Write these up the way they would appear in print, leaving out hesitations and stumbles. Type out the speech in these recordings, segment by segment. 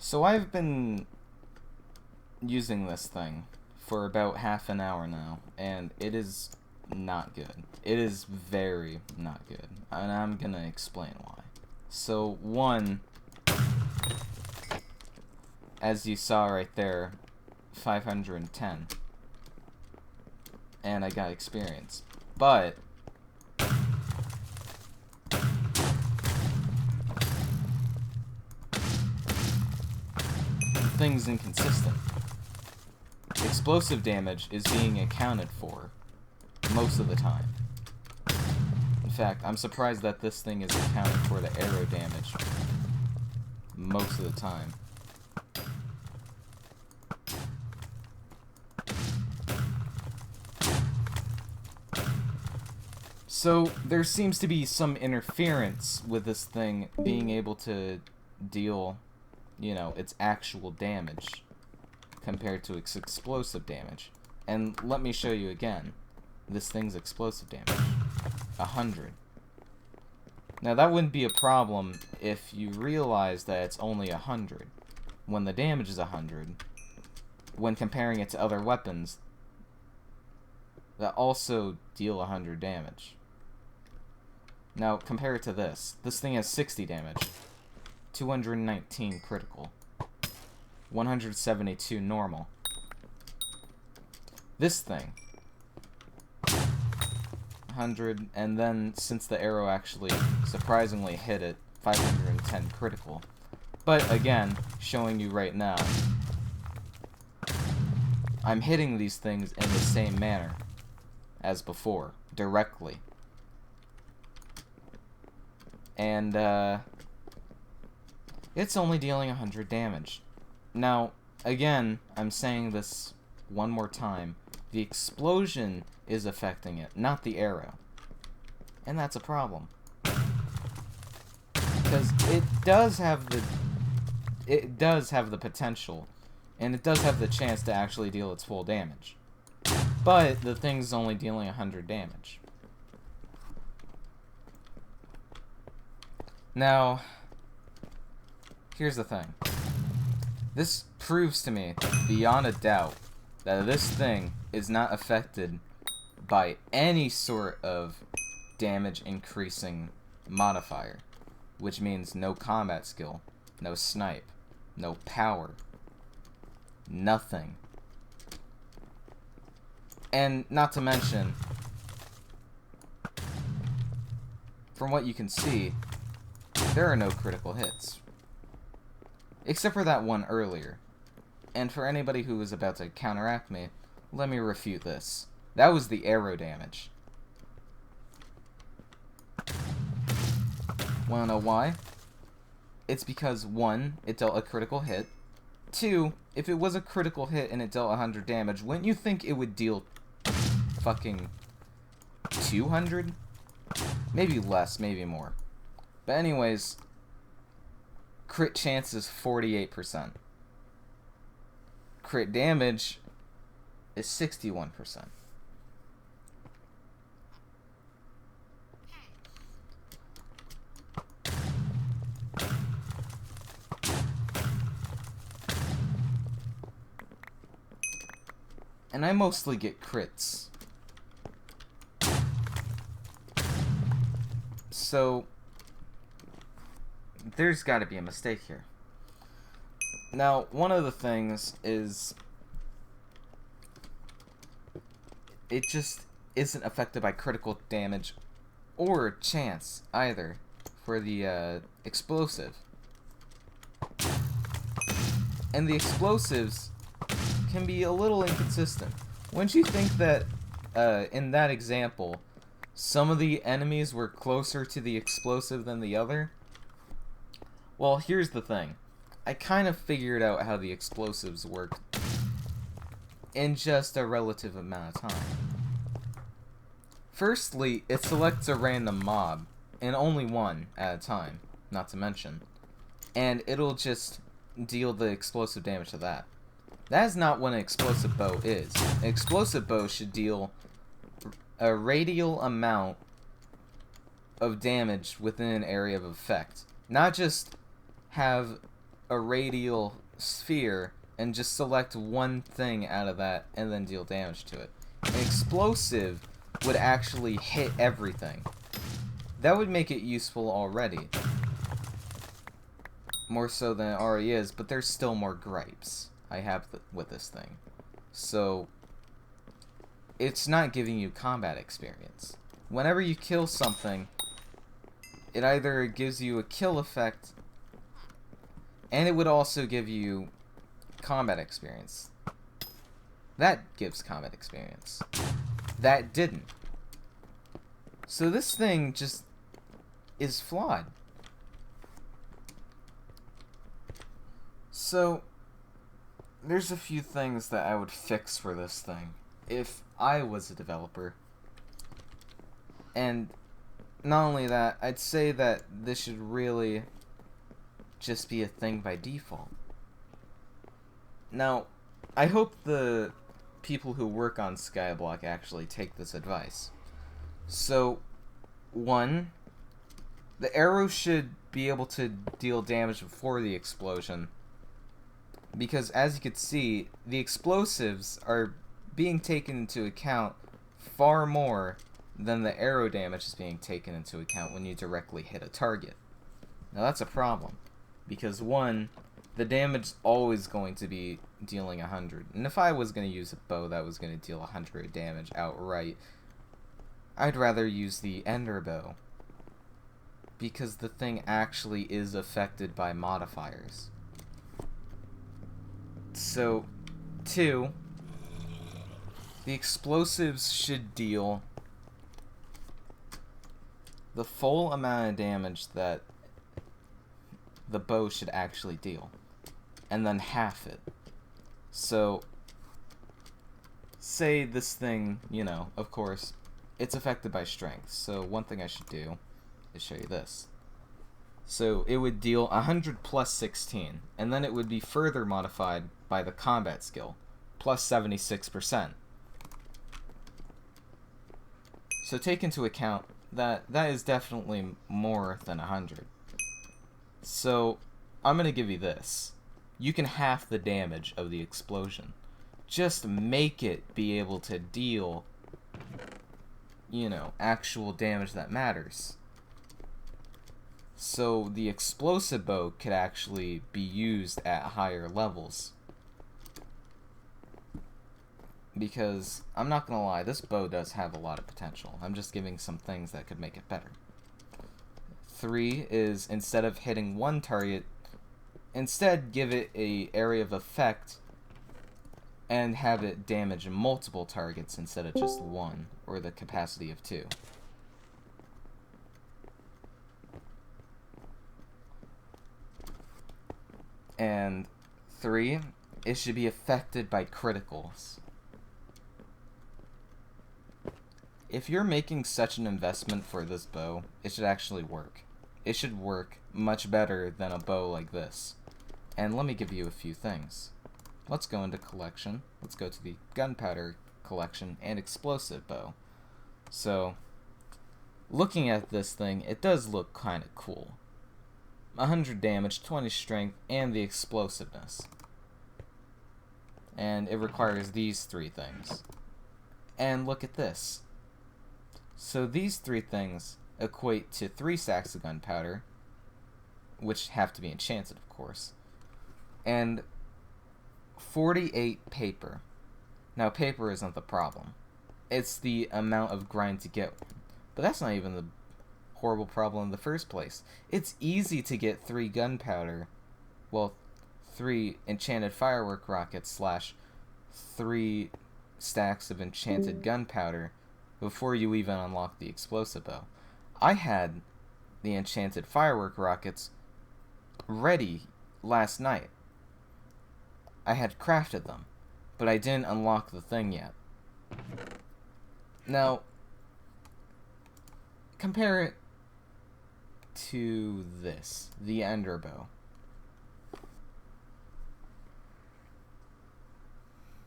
So I've been using this thing for about half an hour now, and it is not good. It is very not good, and I'm gonna explain why. So one, as you saw right there, 510, and I got experience, but the thing's inconsistent. Explosive damage is being accounted for most of the time. In fact, I'm surprised that this thing is accounted for the arrow damage most of the time. So there seems to be some interference with this thing being able to deal, its actual damage compared to its explosive damage. And let me show you again. This thing's explosive damage. 100. Now that wouldn't be a problem if you realize that it's only 100. When the damage is 100, when comparing it to other weapons that also deal 100 damage. Now compare it to this. This thing has 60 damage. 219 critical. 172 normal. This thing 100, and then since the arrow actually surprisingly hit it, 510 critical. But again, showing you right now, I'm hitting these things in the same manner as before, directly. And it's only dealing 100 damage. Now, again, I'm saying this one more time. The explosion is affecting it, not the arrow. And that's a problem. Because it does have the potential, and it does have the chance to actually deal its full damage. But the thing's only dealing 100 damage. Now, here's the thing. This proves to me, beyond a doubt, that this thing is not affected by any sort of damage increasing modifier, which means no combat skill, no snipe, no power, nothing. And not to mention, from what you can see, there are no critical hits. Except for that one earlier. And for anybody who was about to counteract me, let me refute this. That was the arrow damage. Wanna know why? It's because, one, it dealt a critical hit. Two, if it was a critical hit and it dealt 100 damage, wouldn't you think it would deal fucking 200? Maybe less, maybe more. But anyways, crit chance is 48%. Crit damage is 61%. And I mostly get crits. So there's got to be a mistake here. Now, one of the things is it just isn't affected by critical damage or chance either for the explosive. And the explosives can be a little inconsistent. Wouldn't you think that in that example, some of the enemies were closer to the explosive than the other? Well, here's the thing. I kind of figured out how the explosives work in just a relative amount of time. Firstly, it selects a random mob, and only one at a time, not to mention. And it'll just deal the explosive damage to that. That is not what an explosive bow is. An explosive bow should deal a radial amount of damage within an area of effect. Not just have a radial sphere and just select one thing out of that and then deal damage to it. An explosive would actually hit everything. That would make it useful already. More so than it already is, but there's still more gripes I have with this thing. So, it's not giving you combat experience. Whenever you kill something, it either gives you a kill effect, and it would also give you combat experience. That gives combat experience. That didn't. So this thing just is flawed. So, there's a few things that I would fix for this thing if I was a developer. And not only that, I'd say that this should really just be a thing by default. Now, I hope the people who work on Skyblock actually take this advice. So, 1, the arrow should be able to deal damage before the explosion. Because, as you can see, the explosives are being taken into account far more than the arrow damage is being taken into account when you directly hit a target. Now, that's a problem. Because, 1, the damage is always going to be dealing 100. And if I was going to use a bow that was going to deal 100 damage outright, I'd rather use the ender bow. Because the thing actually is affected by modifiers. So, 2, the explosives should deal the full amount of damage that the bow should actually deal, and then half it. So, say this thing, you know, of course, it's affected by strength, so one thing I should do is show you this. So, it would deal 100 plus 16, and then it would be further modified by the combat skill, plus 76%. So take into account that that is definitely more than 100. So, I'm going to give you this. You can half the damage of the explosion. Just make it be able to deal, you know, actual damage that matters. So the explosive bow could actually be used at higher levels. Because, I'm not gonna lie, this bow does have a lot of potential. I'm just giving some things that could make it better. 3 is, instead of hitting one target, instead give it a area of effect and have it damage multiple targets instead of just one, or the capacity of 2. And 3, it should be affected by criticals. If you're making such an investment for this bow, it should actually work. It should work much better than a bow like this. And let me give you a few things. Let's go into collection. Let's go to the gunpowder collection and explosive bow. So, looking at this thing, it does look kind of cool. 100 damage, 20 strength, and the explosiveness. And it requires these 3 things. And look at this. So these 3 things equate to 3 stacks of gunpowder, which have to be enchanted, of course, and 48 paper. Now, paper isn't the problem. It's the amount of grind to get one. But that's not even the horrible problem in the first place. It's easy to get 3 gunpowder, well, 3 enchanted firework rockets / 3 stacks of enchanted gunpowder before you even unlock the explosive bow. I had the enchanted firework rockets ready last night. I had crafted them, but I didn't unlock the thing yet. Now, compare it to this, the ender bow.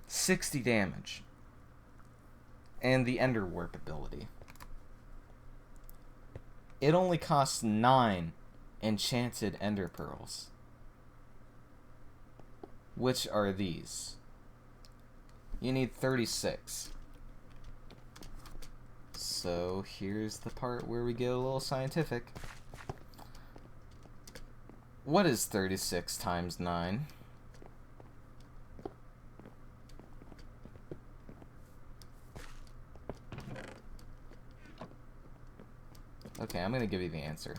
60 damage. And the ender warp ability. It only costs 9 enchanted ender pearls. which are these. You need 36. So here's the part where we get a little scientific. What is 36 times 9? Okay, I'm gonna give you the answer.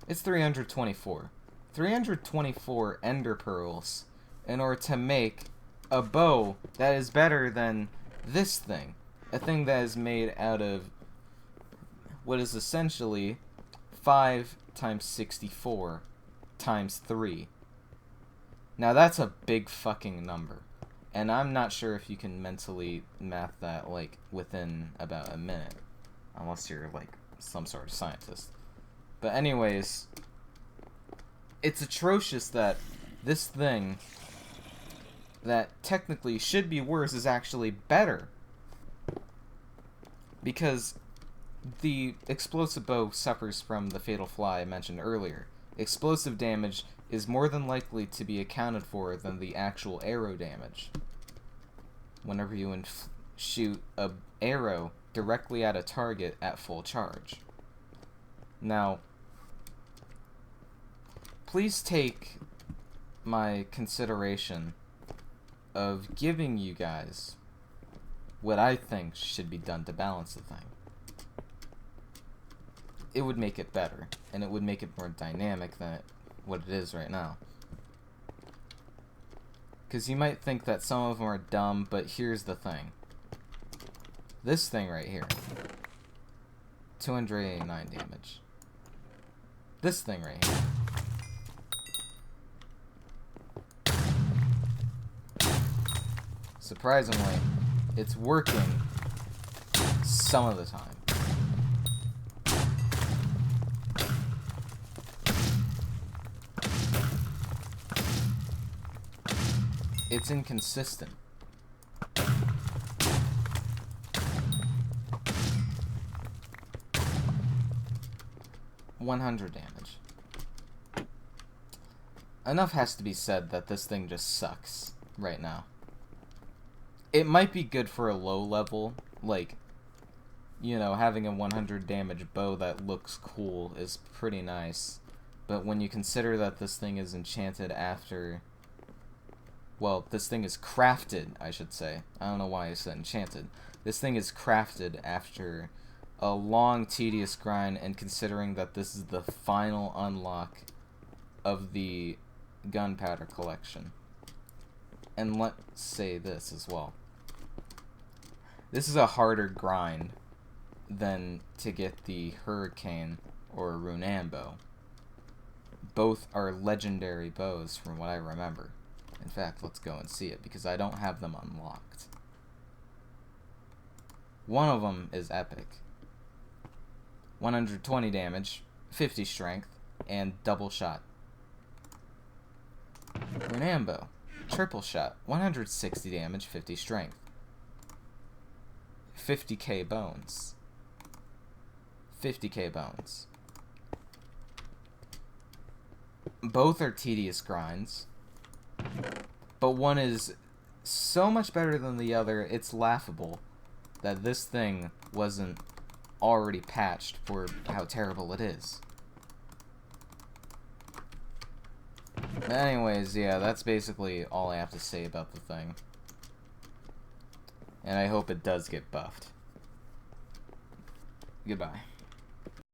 It's 324. 324 ender pearls in order to make a bow that is better than this thing. A thing that is made out of what is essentially 5 times 64 times 3. Now that's a big fucking number. And I'm not sure if you can mentally math that, like, within about a minute. Unless you're, like, some sort of scientist. But anyways, it's atrocious that this thing that technically should be worse is actually better. Because the explosive bow suffers from the fatal flaw I mentioned earlier. Explosive damage is more than likely to be accounted for than the actual arrow damage. Whenever you shoot an arrow directly at a target at full charge. Now, please take my consideration of giving you guys what I think should be done to balance the thing. It would make it better, and it would make it more dynamic than what it is right now. Because you might think that some of them are dumb, but here's the thing. This thing right here, 289 damage. This thing right here. Surprisingly, it's working some of the time. It's inconsistent. $100 damage. Enough has to be said that this thing just sucks right now. It might be good for a low level, like, you know, having a 100 damage bow that looks cool is pretty nice. But when you consider that this thing is enchanted after... Well, this thing is crafted, I should say. I don't know why I said enchanted. This thing is crafted after a long, tedious grind, and considering that this is the final unlock of the gunpowder collection. And let's say this as well. This is a harder grind than to get the Hurricane or Runan bow. Both are legendary bows from what I remember. In fact, let's go and see it, because I don't have them unlocked. One of them is epic. 120 damage, 50 strength, and double shot. Runan bow, triple shot, 160 damage, 50 strength. 50k bones. 50k bones. Both are tedious grinds. But one is so much better than the other, it's laughable that this thing wasn't already patched for how terrible it is. But anyways, yeah, that's basically all I have to say about the thing. And I hope it does get buffed. Goodbye.